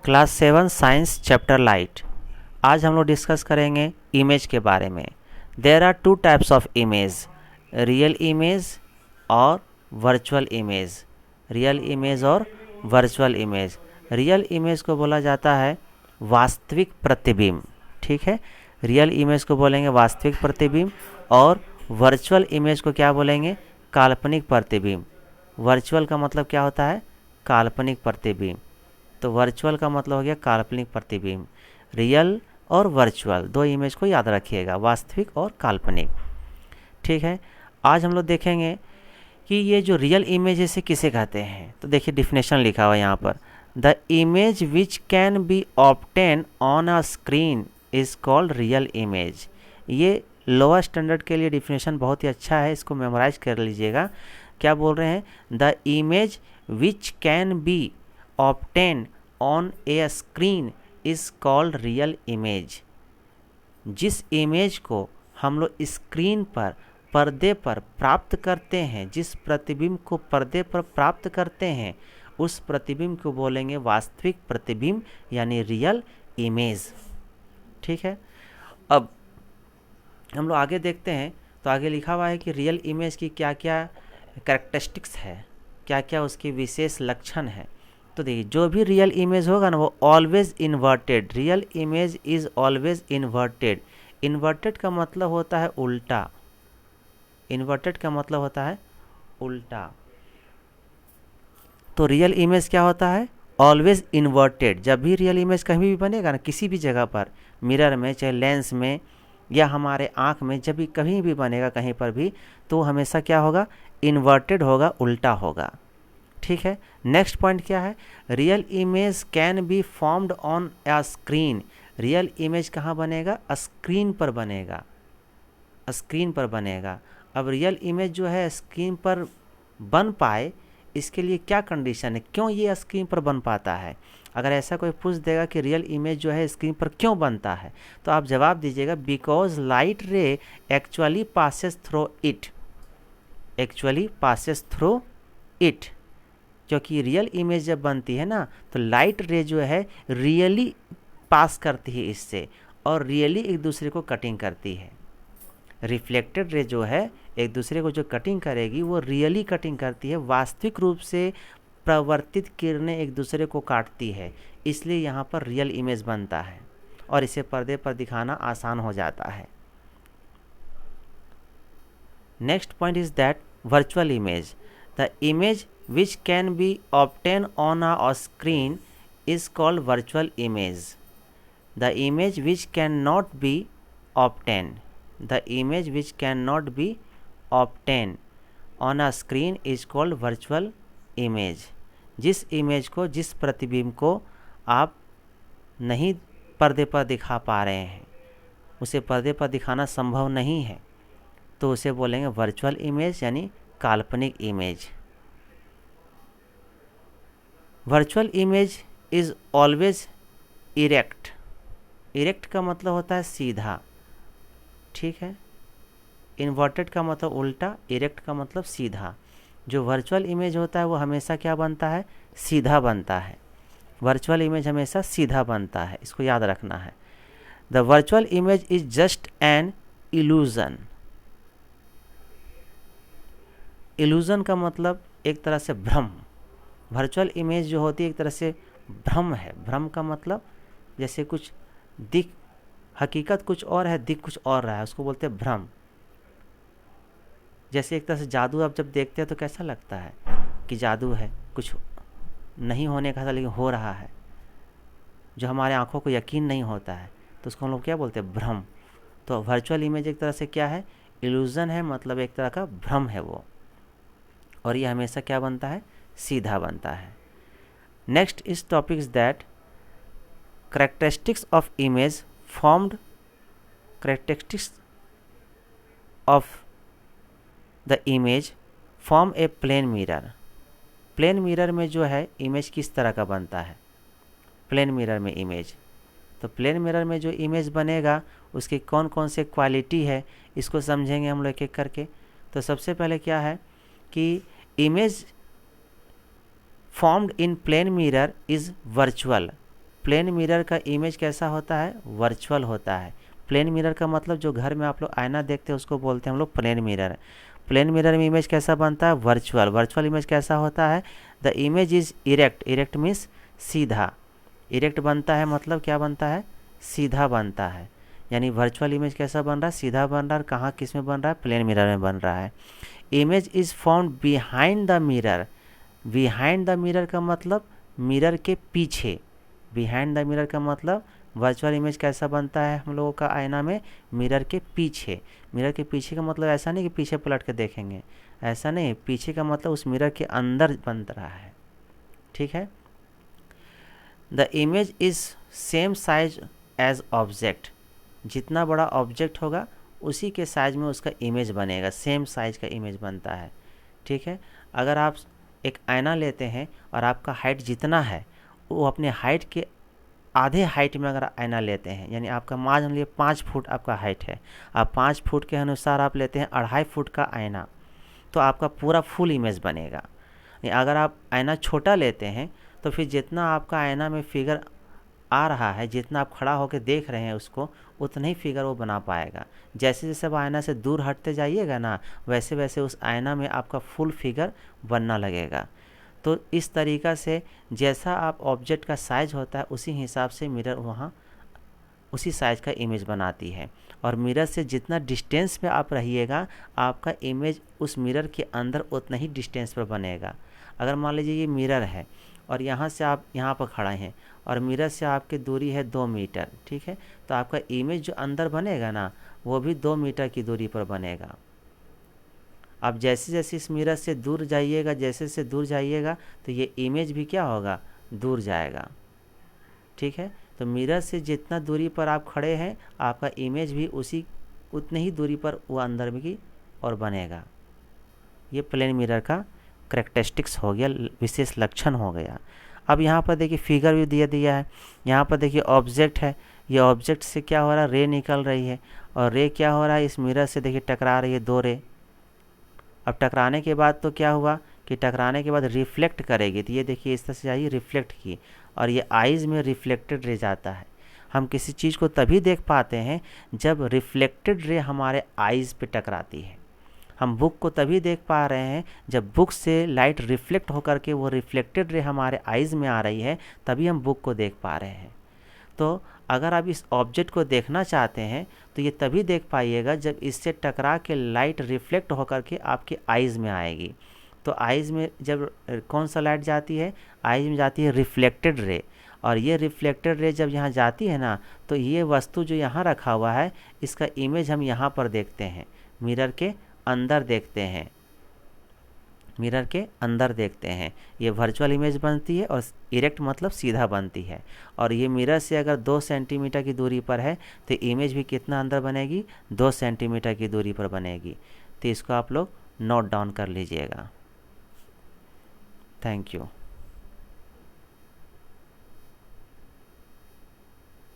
Class 7 science chapter light. आज हम लोग डिस्कस करेंगे इमेज के बारे में। There are two types of image, real image और वर्चुअल इमेज। रियल इमेज और वर्चुअल इमेज। रियल इमेज को बोला जाता है वास्तविक प्रतिबिंब, ठीक है। रियल इमेज को बोलेंगे वास्तविक प्रतिबिंब और वर्चुअल इमेज को क्या बोलेंगे, काल्पनिक प्रतिबिंब। वर्चुअल का मतलब क्या होता है, काल्पनिक प्रतिबिंब। तो वर्चुअल का मतलब हो गया काल्पनिक प्रतिबिंब। रियल और वर्चुअल दो इमेज को याद रखिएगा, वास्तविक और काल्पनिक, ठीक है। आज हम लोग देखेंगे कि ये जो रियल इमेज इसे किसे कहते हैं। तो देखिए डिफिनेशन लिखा हुआ है यहाँ पर, the image which can be obtain on a screen is called real image. ये लोअर स्टैंडर्ड के लिए डिफिनेशन बहुत ही अच्छा है, इसको मेमोराइज कर लीजिएगा। क्या बोल रहे हैं, the image which can be obtain on A screen is called real image. जिस इमेज को हम लोग स्क्रीन पर, पर्दे पर प्राप्त करते हैं, जिस प्रतिबिंब को पर्दे पर प्राप्त करते हैं, उस प्रतिबिंब को बोलेंगे वास्तविक प्रतिबिंब यानी रियल इमेज, ठीक है। अब हम लोग आगे देखते हैं तो आगे लिखा हुआ है कि रियल इमेज की क्या क्या कैरेक्टरिस्टिक्स है, क्या क्या उसकी विशेष लक्षण है। तो देखिए जो भी रियल इमेज होगा ना वो always inverted. Real image is always inverted. Inverted का मतलब होता है उल्टा। इन्वर्टेड का मतलब होता है उल्टा। तो रियल इमेज क्या होता है, ऑलवेज इन्वर्टेड। जब भी रियल इमेज कहीं भी बनेगा ना, किसी भी जगह पर, मिरर में, चाहे लेंस में या हमारे आँख में, जब भी कहीं भी बनेगा कहीं पर भी, तो हमेशा क्या होगा, इन्वर्टेड होगा, उल्टा होगा, ठीक है। नेक्स्ट पॉइंट क्या है, real image can be formed on a screen. Real image कहाँ बनेगा, स्क्रीन पर बनेगा, स्क्रीन पर बनेगा। अब रियल इमेज जो है स्क्रीन पर बन पाए, इसके लिए क्या कंडीशन है, क्यों ये स्क्रीन पर बन पाता है। अगर ऐसा कोई पूछ देगा कि रियल इमेज जो है स्क्रीन पर क्यों बनता है, तो आप जवाब दीजिएगा बिकॉज लाइट रे actually passes through it. Actually passes through it. क्योंकि रियल इमेज जब बनती है ना, तो लाइट रे जो है रियली पास करती है इससे, और रियली एक दूसरे को कटिंग करती है। रिफ्लेक्टेड रे जो है एक दूसरे को जो कटिंग करेगी वो रियली कटिंग करती है, वास्तविक रूप से प्रवर्तित किरणें एक दूसरे को काटती है, इसलिए यहाँ पर रियल इमेज बनता है और इसे पर्दे पर दिखाना आसान हो जाता है। Next point is that virtual image, the image which can be obtained on a screen is called virtual image. The image which cannot be obtained, the image which cannot be obtained on a screen is called virtual image. जिस image को, जिस प्रतिबिंब को आप नहीं पर्दे पर दिखा पा रहे हैं, उसे पर्दे पर दिखाना संभव नहीं है, तो उसे बोलेंगे वर्चुअल इमेज यानी काल्पनिक image. Virtual image is always erect. Erect का मतलब होता है सीधा, ठीक है। इन्वर्टेड का मतलब उल्टा, इरेक्ट का मतलब सीधा। जो वर्चुअल इमेज होता है वो हमेशा क्या बनता है, सीधा बनता है। वर्चुअल इमेज हमेशा सीधा बनता है, इसको याद रखना है। The virtual image is just an illusion. Illusion का मतलब एक तरह से भ्रम। वर्चुअल इमेज जो होती है एक तरह से भ्रम है। भ्रम का मतलब जैसे कुछ दिख, हकीकत कुछ और है, दिख कुछ और रहा है, उसको बोलते हैं भ्रम। जैसे एक तरह से जादू आप जब देखते हैं तो कैसा लगता है कि जादू है, कुछ नहीं होने का था लेकिन हो रहा है, जो हमारे आंखों को यकीन नहीं होता है, तो उसको हम लोग क्या बोलते हैं, भ्रम। तो वर्चुअल इमेज एक तरह से क्या है, इल्यूजन है, मतलब एक तरह का भ्रम है वो, और ये हमेशा क्या बनता है, सीधा बनता है। नेक्स्ट इस topic is that characteristics of image formed, characteristics of the image form a plane mirror. Plane mirror में जो है इमेज किस तरह का बनता है, प्लेन मिरर में इमेज। तो प्लेन मिरर में जो इमेज बनेगा उसकी कौन कौन से क्वालिटी है, इसको समझेंगे हम लोग एक एक करके। तो सबसे पहले क्या है कि image formed in plane mirror is virtual. Plane mirror का इमेज कैसा होता है, वर्चुअल होता है। प्लेन मिरर का मतलब जो घर में आप लोग आईना देखते हैं उसको बोलते हैं हम लोग प्लेन मिरर। प्लेन मिरर में इमेज कैसा बनता है, वर्चुअल। वर्चुअल इमेज कैसा होता है, the image is erect. Erect means सीधा। इरेक्ट बनता है मतलब क्या बनता है, सीधा बनता है। यानी वर्चुअल इमेज कैसा बन रहा है, सीधा बन रहा है। कहाँ किस में बन रहा है, प्लेन मिरर में बन रहा है। Image is found behind the mirror. Behind the mirror का मतलब मिरर के पीछे। बिहाइंड द मिरर का मतलब वर्चुअल इमेज कैसा बनता है हम लोगों का आईना में, मिरर के पीछे। मिरर के पीछे का मतलब ऐसा नहीं कि पीछे पलट के देखेंगे, ऐसा नहीं। पीछे का मतलब उस मिरर के अंदर बन रहा है, ठीक है। The image is same size as object. जितना बड़ा ऑब्जेक्ट होगा उसी के साइज में उसका इमेज बनेगा, सेम साइज का इमेज बनता है, ठीक है। अगर आप एक आईना लेते हैं और आपका हाइट जितना है वो अपने हाइट के आधे हाइट में अगर आईना लेते हैं, यानी आपका मान लीजिए 5 फुट आपका हाइट है, आप 5 फुट के अनुसार आप लेते हैं 2.5 फुट का आईना, तो आपका पूरा फुल इमेज बनेगा। अगर आप आईना छोटा लेते हैं तो फिर जितना आपका आईना में फिगर आ रहा है, जितना आप खड़ा होकर देख रहे हैं उसको, उतना ही फिगर वो बना पाएगा। जैसे जैसे आप आईना से दूर हटते जाइएगा ना, वैसे वैसे उस आईना में आपका फुल फिगर बनना लगेगा। तो इस तरीक़ा से जैसा आप ऑब्जेक्ट का साइज होता है उसी हिसाब से मिरर वहाँ उसी साइज का इमेज बनाती है। और मिरर से जितना डिस्टेंस पे आप रहिएगा, आपका इमेज उस मिरर के अंदर उतना ही डिस्टेंस पर बनेगा। अगर मान लीजिए ये मिरर है और यहाँ से आप यहाँ पर खड़े हैं और मिरर से आपकी दूरी है 2 मीटर, ठीक है, तो आपका इमेज जो अंदर बनेगा ना वो भी 2 मीटर की दूरी पर बनेगा। अब जैसे जैसे इस मिरर से दूर जाइएगा, जैसे जैसे दूर जाइएगा तो ये इमेज भी क्या होगा, दूर जाएगा, ठीक है। तो मिरर से जितना दूरी पर आप खड़े हैं आपका इमेज भी उतनी ही दूरी पर वो अंदर भी और बनेगा। ये प्लेन मिरर का करैक्टरिस्टिक्स हो गया, विशेष लक्षण हो गया। अब यहाँ पर देखिए फिगर भी दिया है। यहाँ पर देखिए ऑब्जेक्ट है, ये ऑब्जेक्ट से क्या हो रहा है, रे निकल रही है और रे क्या हो रहा है, इस मिरर से देखिए टकरा रही है 2 रे। अब टकराने के बाद तो क्या हुआ कि टकराने के बाद रिफ्लेक्ट करेगी, तो ये देखिए इस तरह से जाइए रिफ्लेक्ट की और ये आइज़ में रिफ्लेक्टेड रे जाता है। हम किसी चीज़ को तभी देख पाते हैं जब रिफ्लेक्टेड रे हमारे आइज़ पे टकराती है। हम बुक को तभी देख पा रहे हैं जब बुक से लाइट रिफ्लेक्ट होकर के वो रिफ्लेक्टेड रे हमारे आइज़ में आ रही है, तभी हम बुक को देख पा रहे हैं। तो अगर आप इस ऑब्जेक्ट को देखना चाहते हैं तो ये तभी देख पाइएगा जब इससे टकरा के लाइट रिफ्लेक्ट होकर के आपके आइज़ में आएगी। तो आइज़ में जब कौन सा लाइट जाती है, आइज़ में जाती है रिफ्लेक्टेड रे, और ये रिफ्लेक्टेड रे जब यहाँ जाती है ना तो ये वस्तु जो यहाँ रखा हुआ है इसका इमेज हम यहाँ पर देखते हैं, मिरर के अंदर देखते हैं, मिरर के अंदर देखते हैं। ये वर्चुअल इमेज बनती है और इरेक्ट मतलब सीधा बनती है। और ये मिरर से अगर 2 सेंटीमीटर की दूरी पर है तो इमेज भी कितना अंदर बनेगी, 2 सेंटीमीटर की दूरी पर बनेगी। तो इसको आप लोग नोट डाउन कर लीजिएगा। Thank you.